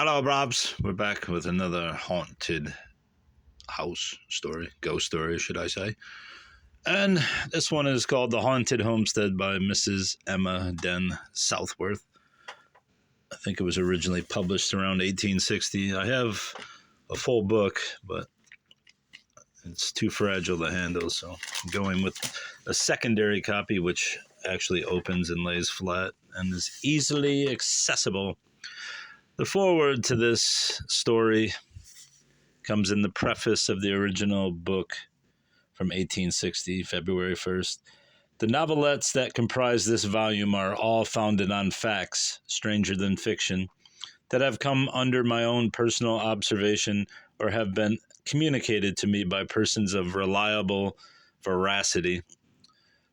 Hello, Robs. We're back with another haunted house story, ghost story, should I say. And this one is called The Haunted Homestead by Mrs. Emma Den Southworth. I think it was originally published around 1860. I have a full book, but it's too fragile to handle, so I'm going with a secondary copy, which actually opens and lays flat and is easily accessible. The foreword to this story comes in the preface of the original book from 1860, February 1st. The novelettes that comprise this volume are all founded on facts, stranger than fiction, that have come under my own personal observation or have been communicated to me by persons of reliable veracity.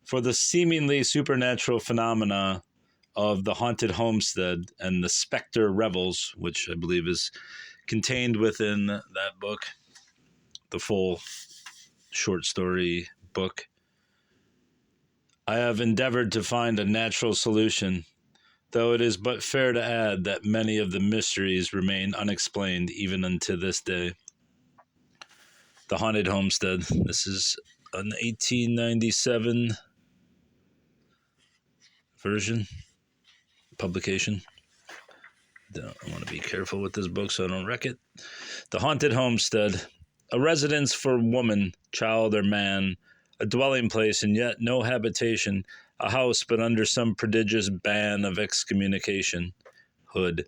For the seemingly supernatural phenomena of the haunted homestead and the specter revels, which I believe is contained within that book, the full short story book, I have endeavored to find a natural solution, though it is but fair to add that many of the mysteries remain unexplained even unto this day. The Haunted Homestead. This is an 1897 version, publication. I want to be careful with this book so I don't wreck it. The Haunted Homestead. A residence for woman, child, or man, a dwelling place and yet no habitation, a house but under some prodigious ban of excommunication. Hood.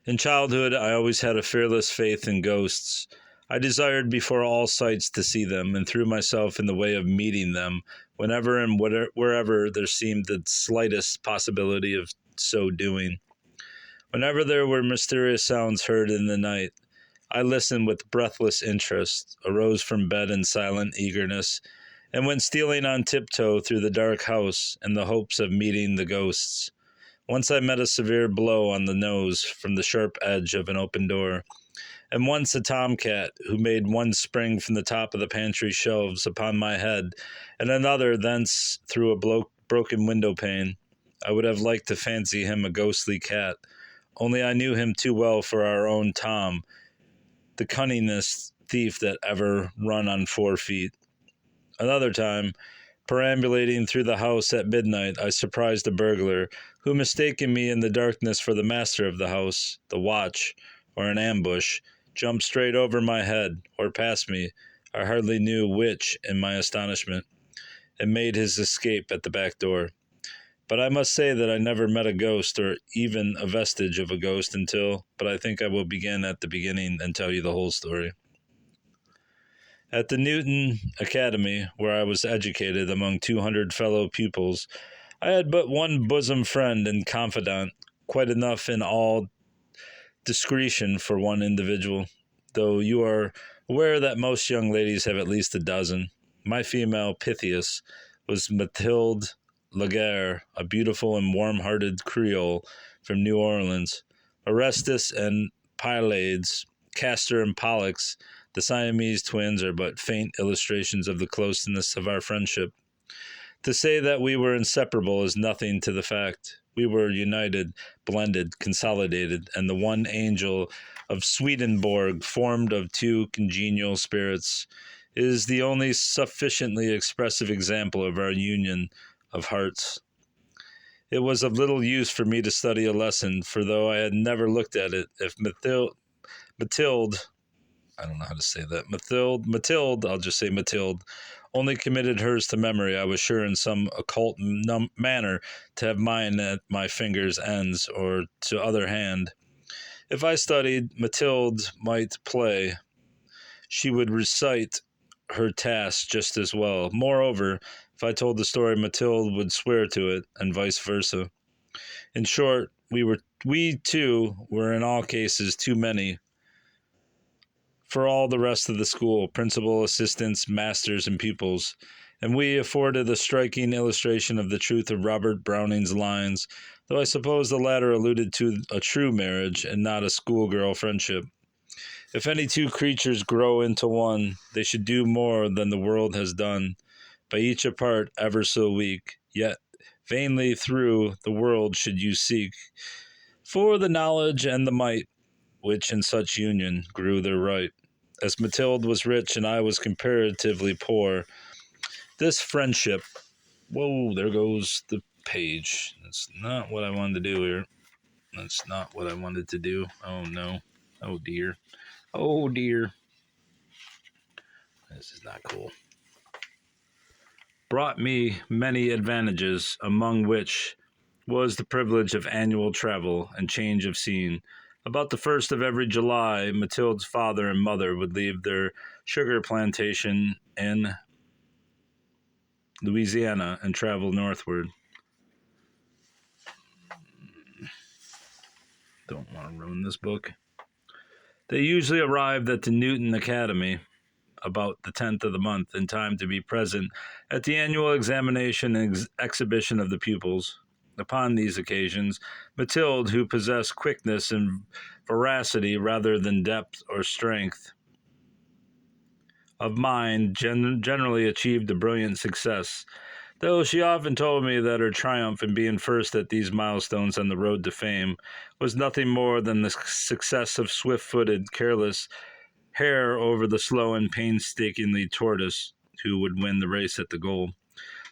In childhood, I always had a fearless faith in ghosts. I desired before all sights to see them, and threw myself in the way of meeting them, whenever and wherever there seemed the slightest possibility of so doing. Whenever there were mysterious sounds heard in the night, I listened with breathless interest, arose from bed in silent eagerness, and went stealing on tiptoe through the dark house in the hopes of meeting the ghosts. Once I met a severe blow on the nose from the sharp edge of an open door, and once a tomcat who made one spring from the top of the pantry shelves upon my head, and another thence through a broken window pane. I would have liked to fancy him a ghostly cat, only I knew him too well for our own Tom, the cunningest thief that ever run on 4 feet. Another time, perambulating through the house at midnight, I surprised a burglar, who, mistaking me in the darkness for the master of the house, the watch, or an ambush, jumped straight over my head, or past me, I hardly knew which, in my astonishment, and made his escape at the back door. But I must say that I never met a ghost, or even a vestige of a ghost but I think I will begin at the beginning and tell you the whole story. At the Newton Academy, where I was educated among 200 fellow pupils, I had but one bosom friend and confidant, quite enough in all discretion for one individual, though you are aware that most young ladies have at least a dozen. My female Pythias was Mathilde Laguerre, a beautiful and warm-hearted Creole from New Orleans. Orestes and Pylades, Castor and Pollux, the Siamese twins, are but faint illustrations of the closeness of our friendship. To say that we were inseparable is nothing to the fact. We were united, blended, consolidated, and the one angel of Swedenborg, formed of two congenial spirits, is the only sufficiently expressive example of our union of hearts. It was of little use for me to study a lesson, for though I had never looked at it, if Mathilde, I don't know how to say that, Mathilde, I'll just say Mathilde, only committed hers to memory, I was sure in some occult manner to have mine at my fingers' ends, or to other hand. If I studied, Mathilde might play. She would recite her task just as well. Moreover, if I told the story, Mathilde would swear to it, and vice versa. In short, we too were in all cases too many for all the rest of the school, principal, assistants, masters, and pupils, and we afforded a striking illustration of the truth of Robert Browning's lines, though I suppose the latter alluded to a true marriage and not a schoolgirl friendship. If any two creatures grow into one, they should do more than the world has done, by each apart ever so weak, yet vainly through the world should you seek. For the knowledge and the might, which in such union grew their right. As Mathilde was rich and I was comparatively poor, this friendship. Whoa, there goes the page. That's not what I wanted to do here. That's not what I wanted to do. Oh no. Oh dear. Oh dear. This is not cool. Brought me many advantages, among which was the privilege of annual travel and change of scene. About the 1st of every July, Mathilde's father and mother would leave their sugar plantation in Louisiana and travel northward. Don't want to ruin this book. They usually arrived at the Newton Academy about the 10th of the month in time to be present at the annual examination and exhibition of the pupils. Upon these occasions, Mathilde, who possessed quickness and veracity rather than depth or strength of mind, generally achieved a brilliant success, though she often told me that her triumph in being first at these milestones on the road to fame was nothing more than the success of swift-footed, careless hare over the slow and painstakingly tortoise who would win the race at the goal.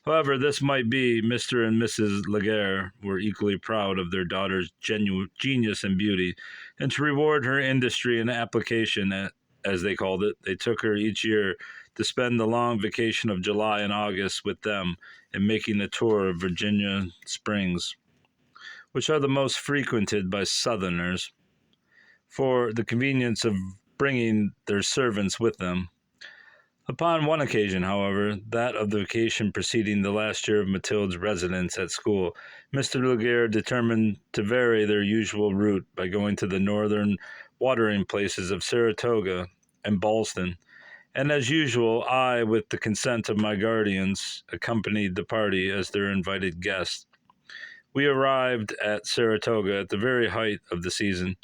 However this might be, Mr. and Mrs. Laguerre were equally proud of their daughter's genius and beauty, and to reward her industry and application, as they called it, they took her each year to spend the long vacation of July and August with them in making the tour of Virginia Springs, which are the most frequented by Southerners, for the convenience of bringing their servants with them. Upon one occasion, however, that of the vacation preceding the last year of Mathilde's residence at school, Mr. Laguerre determined to vary their usual route by going to the northern watering places of Saratoga and Ballston, and as usual, I, with the consent of my guardians, accompanied the party as their invited guest. We arrived at Saratoga at the very height of the season.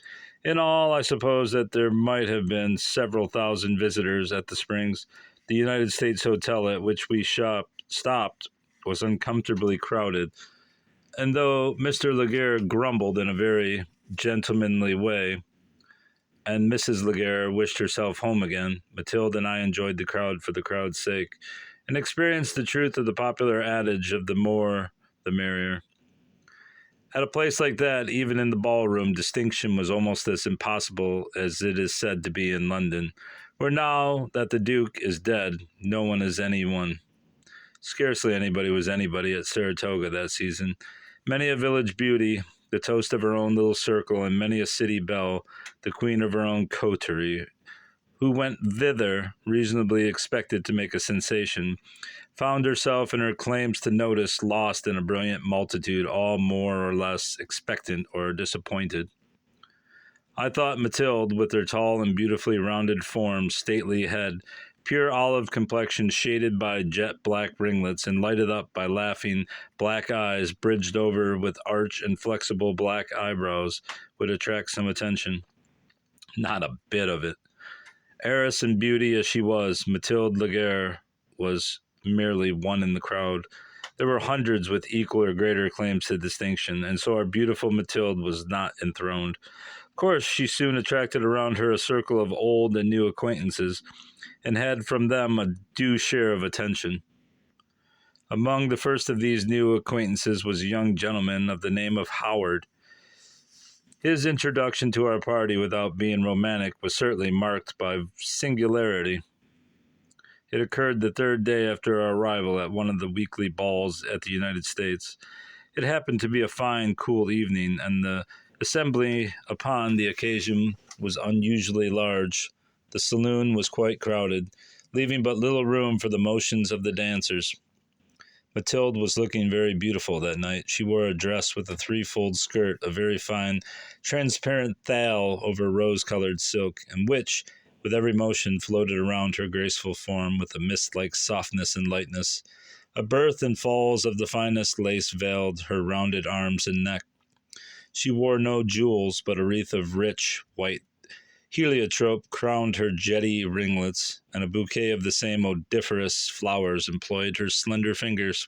In all, I suppose that there might have been several thousand visitors at the Springs. The United States Hotel at which we stopped was uncomfortably crowded, and though Mr. Laguerre grumbled in a very gentlemanly way, and Mrs. Laguerre wished herself home again, Mathilde and I enjoyed the crowd for the crowd's sake, and experienced the truth of the popular adage of the more, the merrier. At a place like that, even in the ballroom, distinction was almost as impossible as it is said to be in London, where now that the Duke is dead, no one is anyone. Scarcely anybody was anybody at Saratoga that season. Many a village beauty, the toast of her own little circle, and many a city belle, the queen of her own coterie, who went thither reasonably expected to make a sensation, found herself and her claims to notice lost in a brilliant multitude, all more or less expectant or disappointed. I thought Mathilde, with her tall and beautifully rounded form, stately head, pure olive complexion shaded by jet black ringlets and lighted up by laughing black eyes bridged over with arch and flexible black eyebrows, would attract some attention. Not a bit of it. Heiress and beauty as she was, Mathilde Laguerre was merely one in the crowd. There were hundreds with equal or greater claims to distinction, and so our beautiful Mathilde was not enthroned. Of course, she soon attracted around her a circle of old and new acquaintances, and had from them a due share of attention. Among the first of these new acquaintances was a young gentleman of the name of Howard. His introduction to our party, without being romantic, was certainly marked by singularity. It occurred the third day after our arrival at one of the weekly balls at the United States. It happened to be a fine, cool evening, and the assembly upon the occasion was unusually large. The saloon was quite crowded, leaving but little room for the motions of the dancers. Mathilde was looking very beautiful that night. She wore a dress with a threefold skirt, a very fine, transparent thal over rose-colored silk, and which, with every motion, floated around her graceful form with a mist-like softness and lightness. A berth and falls of the finest lace veiled her rounded arms and neck. She wore no jewels, but a wreath of rich, white heliotrope crowned her jetty ringlets, and a bouquet of the same odoriferous flowers employed her slender fingers.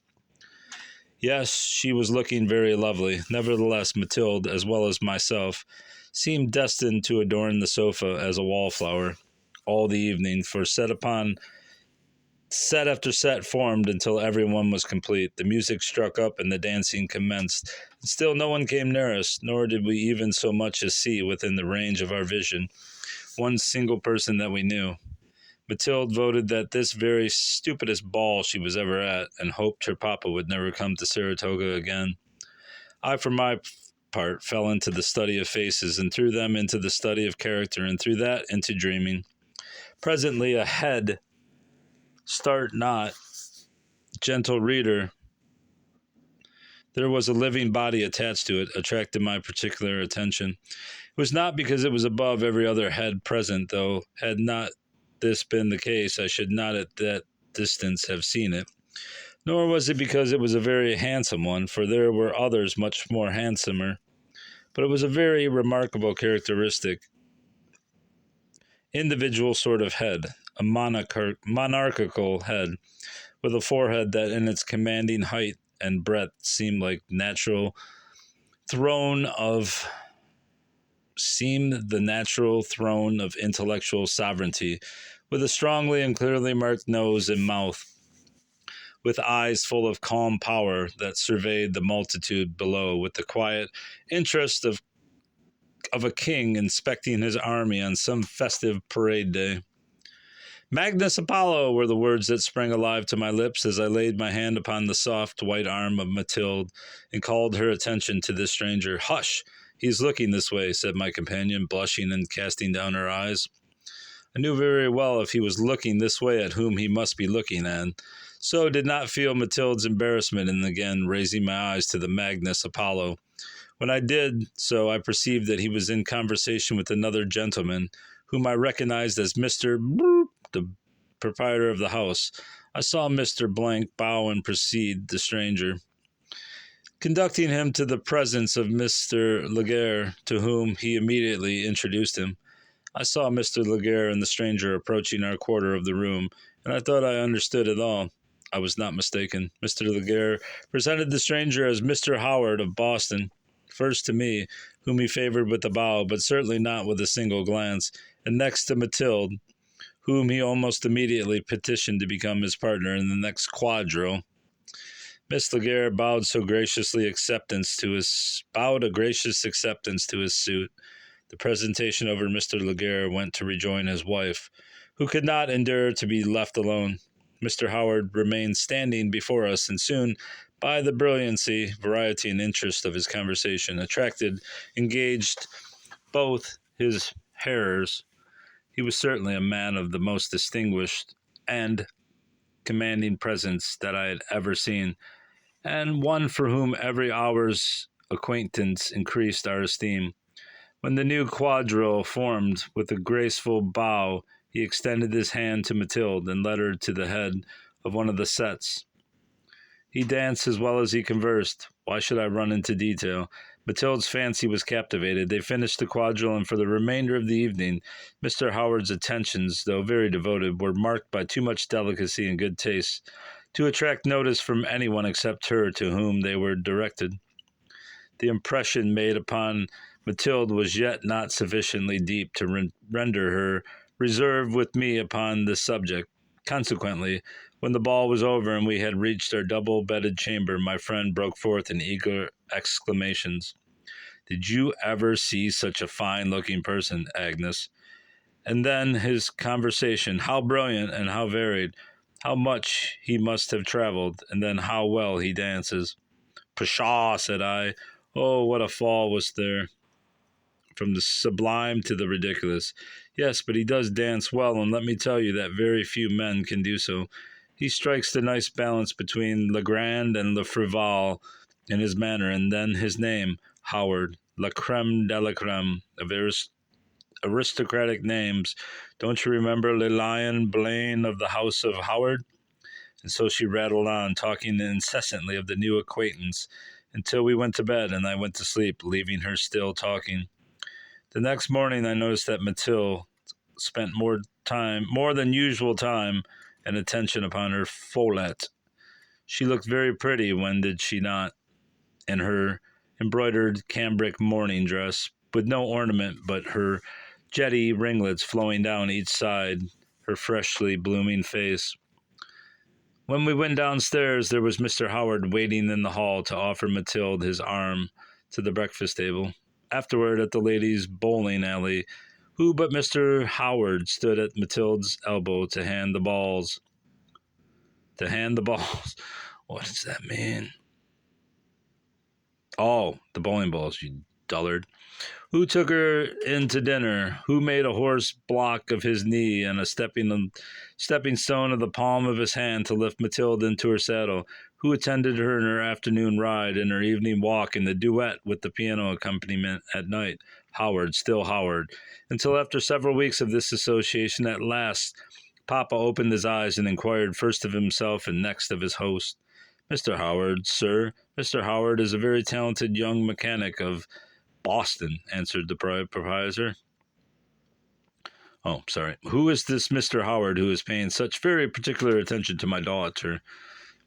Yes, she was looking very lovely. Nevertheless, Mathilde, as well as myself, seemed destined to adorn the sofa as a wallflower all the evening, for set after set formed until everyone was complete. The music struck up and the dancing commenced. Still no one came near us, nor did we even so much as see, within the range of our vision, one single person that we knew. Mathilde voted that this very stupidest ball she was ever at, and hoped her papa would never come to Saratoga again. I, for my part, fell into the study of faces, and through them into the study of character, and through that into dreaming. Presently a head, start not, gentle reader, there was a living body attached to it, attracted my particular attention. It was not because it was above every other head present, though had not this been the case, I should not at that distance have seen it. Nor was it because it was a very handsome one, for there were others much more handsomer. But it was a very remarkable characteristic, individual sort of head, a monarchical head, with a forehead that in its commanding height and breadth seemed the natural throne of intellectual sovereignty, with a strongly and clearly marked nose and mouth, with eyes full of calm power that surveyed the multitude below with the quiet interest of a king inspecting his army on some festive parade day. Magnus Apollo were the words that sprang alive to my lips as I laid my hand upon the soft white arm of Mathilde and called her attention to this stranger. Hush! He is looking this way, said my companion, blushing and casting down her eyes. I knew very well if he was looking this way at whom he must be looking, and so did not feel Mathilde's embarrassment in again raising my eyes to the Magnus Apollo. When I did so, I perceived that he was in conversation with another gentleman, whom I recognized as Mr. the proprietor of the house. I saw Mr. bow and precede the stranger, conducting him to the presence of Mr. Laguerre, to whom he immediately introduced him. I saw Mr. Laguerre and the stranger approaching our quarter of the room, and I thought I understood it all. I was not mistaken. Mr. Laguerre presented the stranger as Mr. Howard of Boston, first to me, whom he favored with a bow, but certainly not with a single glance, and next to Mathilde, whom he almost immediately petitioned to become his partner in the next quadrille. Miss Laguerre bowed a gracious acceptance to his suit. The presentation over Mr. Laguerre went to rejoin his wife, who could not endure to be left alone. Mr. Howard remained standing before us, and soon, by the brilliancy, variety, and interest of his conversation, engaged both his hearers. He was certainly a man of the most distinguished and commanding presence that I had ever seen, and one for whom every hour's acquaintance increased our esteem. When the new quadrille formed, with a graceful bow, he extended his hand to Mathilde and led her to the head of one of the sets. He danced as well as he conversed. Why should I run into detail? Mathilde's fancy was captivated. They finished the quadrille, and for the remainder of the evening, Mr. Howard's attentions, though very devoted, were marked by too much delicacy and good taste to attract notice from anyone except her to whom they were directed. The impression made upon Mathilde was yet not sufficiently deep to render her reserved with me upon this subject. Consequently, when the ball was over and we had reached our double-bedded chamber, my friend broke forth in eager exclamations. Did you ever see such a fine-looking person, Agnes? And then his conversation, how brilliant and how varied, how much he must have traveled, and then how well he dances. Pshaw, said I. Oh, what a fall was there from the sublime to the ridiculous. Yes, but he does dance well, and let me tell you that very few men can do so. He strikes the nice balance between le grand and le frivole in his manner, and then his name, Howard, la creme de la creme of aristocratic names. Don't you remember Lilian Blaine of the house of Howard? And so she rattled on, talking incessantly of the new acquaintance, until we went to bed, and I went to sleep, leaving her still talking. The next morning I noticed that Mathilde spent more than usual time and attention upon her foulette. She looked very pretty, when did she not, in her embroidered cambric morning dress, with no ornament but her jetty ringlets flowing down each side her freshly blooming face. When we went downstairs, there was Mr. Howard waiting in the hall to offer Mathilde his arm to the breakfast table. Afterward, at the ladies' bowling alley, who but Mr. Howard stood at Mathilde's elbow to hand the balls? To hand the balls. What does that mean? Oh, the bowling balls, you dullard. Who took her in to dinner? Who made a horse block of his knee and a stepping stone of the palm of his hand to lift Mathilde into her saddle? Who attended her in her afternoon ride and her evening walk in the duet with the piano accompaniment at night? Howard, still Howard. Until after several weeks of this association, at last, Papa opened his eyes and inquired first of himself and next of his host. Mr. Howard, sir. Mr. Howard is a very talented young mechanic of Boston, answered the proprietor. Oh, sorry. Who is this Mr. Howard who is paying such very particular attention to my daughter?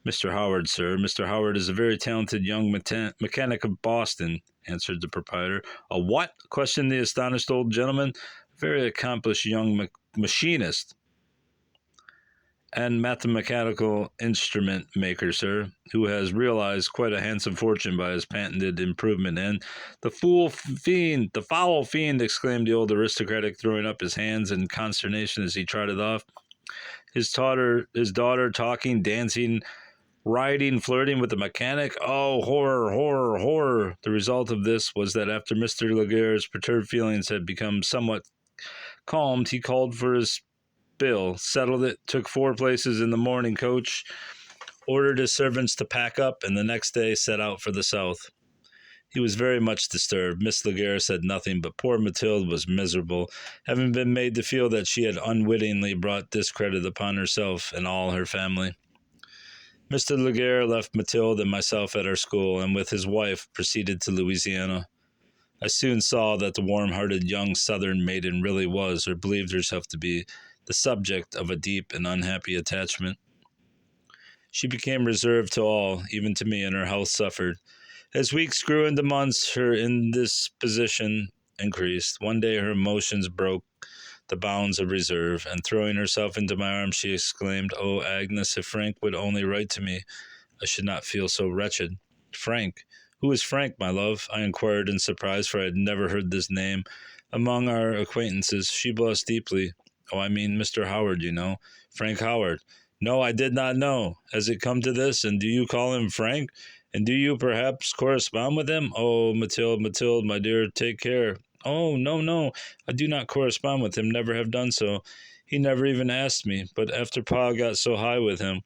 Mr. Howard, sir. Mr. Howard is a very talented young mechanic of Boston, answered the proprietor. A what? Questioned the astonished old gentleman. A very accomplished young machinist and mathematical instrument maker, sir, who has realized quite a handsome fortune by his patented improvement. And the foul fiend, exclaimed the old aristocrat, throwing up his hands in consternation as he trotted off. His daughter talking, dancing, riding, flirting with the mechanic. Oh, horror, horror, horror. The result of this was that after Mr. Laguerre's perturbed feelings had become somewhat calmed, he called for his bill, settled it, took 4 places in the morning coach, ordered his servants to pack up, and the next day set out for the south. He was very much disturbed. Miss Laguerre said nothing, but poor Mathilde was miserable, having been made to feel that she had unwittingly brought discredit upon herself and all her family. Mr. Laguerre left Mathilde and myself at our school, and with his wife proceeded to Louisiana. I soon saw that the warm-hearted young Southern maiden really was, or believed herself to be, the subject of a deep and unhappy attachment. She became reserved to all, even to me, and her health suffered. As weeks grew into months, her indisposition increased. One day her emotions broke the bounds of reserve, and throwing herself into my arms, she exclaimed, "Oh, Agnes, if Frank would only write to me, I should not feel so wretched." Frank? Who is Frank, my love? I inquired in surprise, for I had never heard this name among our acquaintances. She blushed deeply. "Oh, I mean Mr. Howard, you know. Frank Howard." "No, I did not know. Has it come to this? And do you call him Frank? And do you perhaps correspond with him?" "Oh, Mathilde, my dear, take care." "Oh, no, I do not correspond with him, never have done so. He never even asked me, but after Pa got so high with him,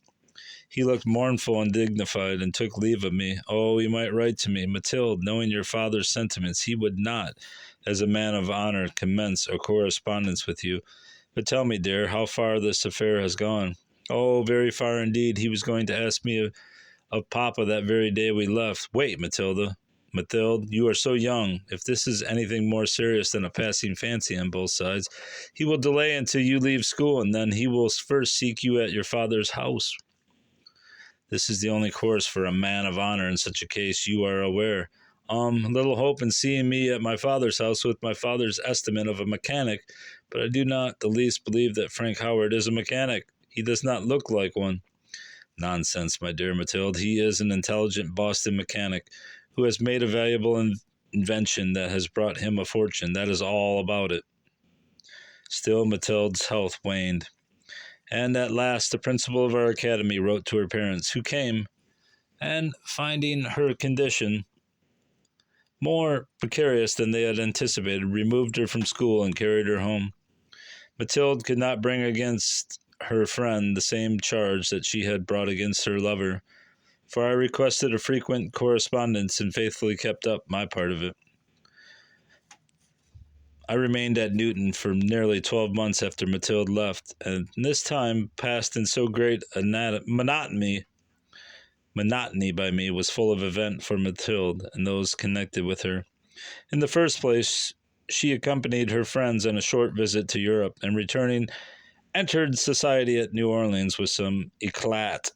he looked mournful and dignified, and took leave of me. Oh, you might write to me. Mathilde, knowing your father's sentiments, he would not, as a man of honor, commence a correspondence with you. But tell me, dear, how far this affair has gone." "Oh, very far indeed. He was going to ask me of Papa that very day we left." "Wait, Mathilde, you are so young. If this is anything more serious than a passing fancy on both sides, he will delay until you leave school, and then he will first seek you at your father's house. This is the only course for a man of honor in such a case, you are aware. Little hope in seeing me at my father's house with my father's estimate of a mechanic, but I do not the least believe that Frank Howard is a mechanic. He does not look like one." "Nonsense, my dear Mathilde. He is an intelligent Boston mechanic who has made a valuable invention that has brought him a fortune. That is all about it." Still Mathilde's health waned, and at last the principal of our academy wrote to her parents, who came, and finding her condition more precarious than they had anticipated, removed her from school and carried her home. Mathilde could not bring against her friend the same charge that she had brought against her lover, for I requested a frequent correspondence and faithfully kept up my part of it. I remained at Newton for nearly 12 months after Mathilde left, and this time passed in so great a monotony by me was full of event for Mathilde and those connected with her. In the first place, she accompanied her friends on a short visit to Europe, and returning, entered society at New Orleans with some éclat.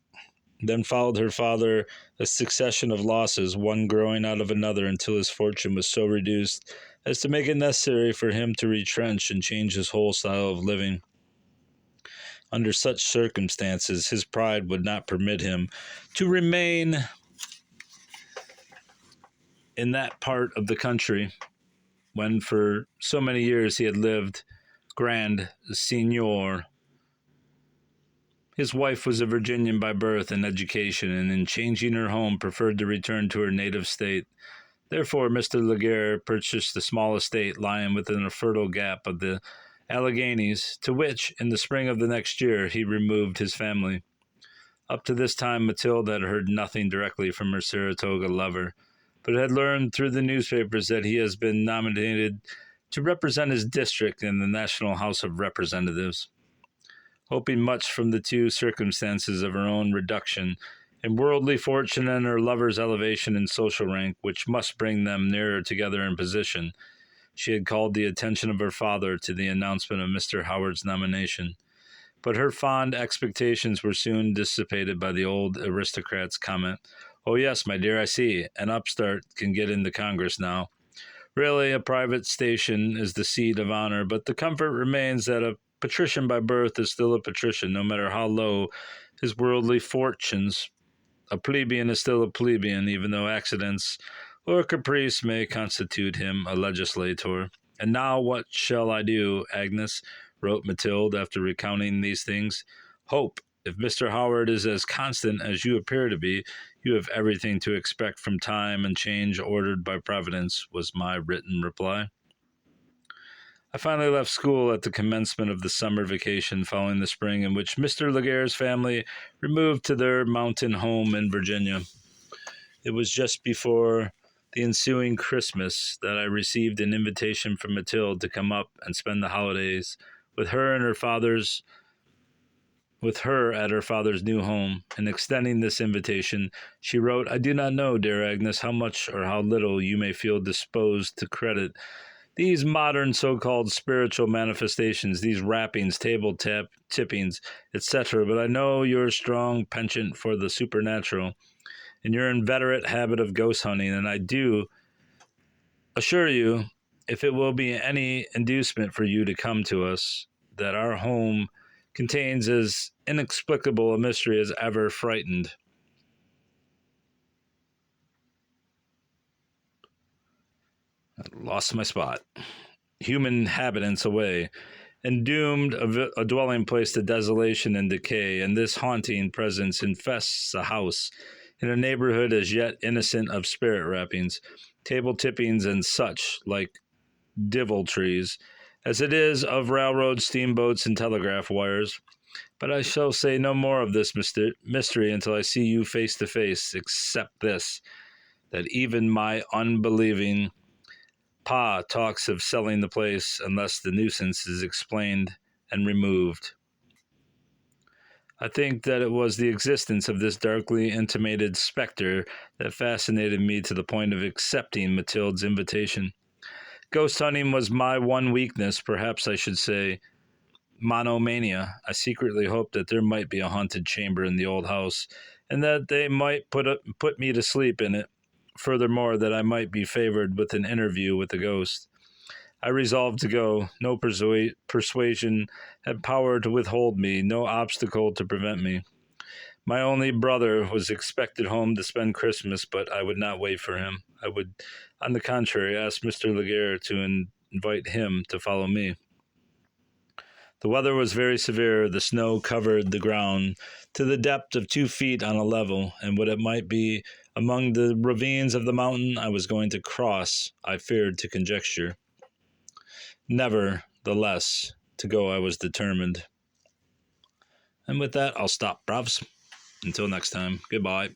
Then followed her father a succession of losses, one growing out of another until his fortune was so reduced as to make it necessary for him to retrench and change his whole style of living. Under such circumstances, his pride would not permit him to remain in that part of the country when for so many years he had lived grand seigneur. His wife was a Virginian by birth and education, and in changing her home preferred to return to her native state. Therefore, Mr. Laguerre purchased a small estate lying within a fertile gap of the Alleghanies, to which, in the spring of the next year, he removed his family. Up to this time, Mathilde had heard nothing directly from her Saratoga lover, but had learned through the newspapers that he has been nominated to represent his district in the National House of Representatives. Hoping much from the two circumstances of her own reduction in worldly fortune and her lover's elevation in social rank, which must bring them nearer together in position, she had called the attention of her father to the announcement of Mr. Howard's nomination. But her fond expectations were soon dissipated by the old aristocrat's comment, "Oh yes, my dear, I see. An upstart can get into Congress now. Really, a private station is the seat of honor, but the comfort remains that a patrician by birth is still a patrician, no matter how low his worldly fortunes. A plebeian is still a plebeian, even though accidents or caprice may constitute him a legislator. And now what shall I do, Agnes?" wrote Mathilde after recounting these things. "Hope. If Mr. Howard is as constant as you appear to be, you have everything to expect from time and change ordered by Providence," was my written reply. I finally left school at the commencement of the summer vacation following the spring, in which Mr. Laguerre's family removed to their mountain home in Virginia. It was just before the ensuing Christmas that I received an invitation from Mathilde to come up and spend the holidays with her at her father's new home. In extending this invitation, she wrote, "I do not know, dear Agnes, how much or how little you may feel disposed to credit these modern so-called spiritual manifestations, these rappings, table tippings, etc., but I know your strong penchant for the supernatural and your inveterate habit of ghost hunting, and I do assure you, if it will be any inducement for you to come to us, that our home contains as inexplicable a mystery as ever frightened." I lost my spot. Human inhabitants away, and doomed a dwelling place to desolation and decay, and this haunting presence infests a house in a neighborhood as yet innocent of spirit rappings, table tippings, and such like deviltries, as it is of railroads, steamboats, and telegraph wires. But I shall say no more of this mystery until I see you face to face, except this, that even my unbelieving Pa talks of selling the place unless the nuisance is explained and removed. I think that it was the existence of this darkly intimated specter that fascinated me to the point of accepting Mathilde's invitation. Ghost hunting was my one weakness, perhaps I should say monomania. I secretly hoped that there might be a haunted chamber in the old house, and that they might put me to sleep in it. Furthermore, that I might be favored with an interview with the ghost. I resolved to go. No persuasion had power to withhold me, no obstacle to prevent me. My only brother was expected home to spend Christmas, but I would not wait for him. I would, on the contrary, ask Mr. Laguerre to invite him to follow me. The weather was very severe. The snow covered the ground to the depth of 2 feet on a level, and what it might be among the ravines of the mountain I was going to cross, I feared to conjecture. Nevertheless, to go I was determined. And with that, I'll stop, bravs. Until next time, goodbye.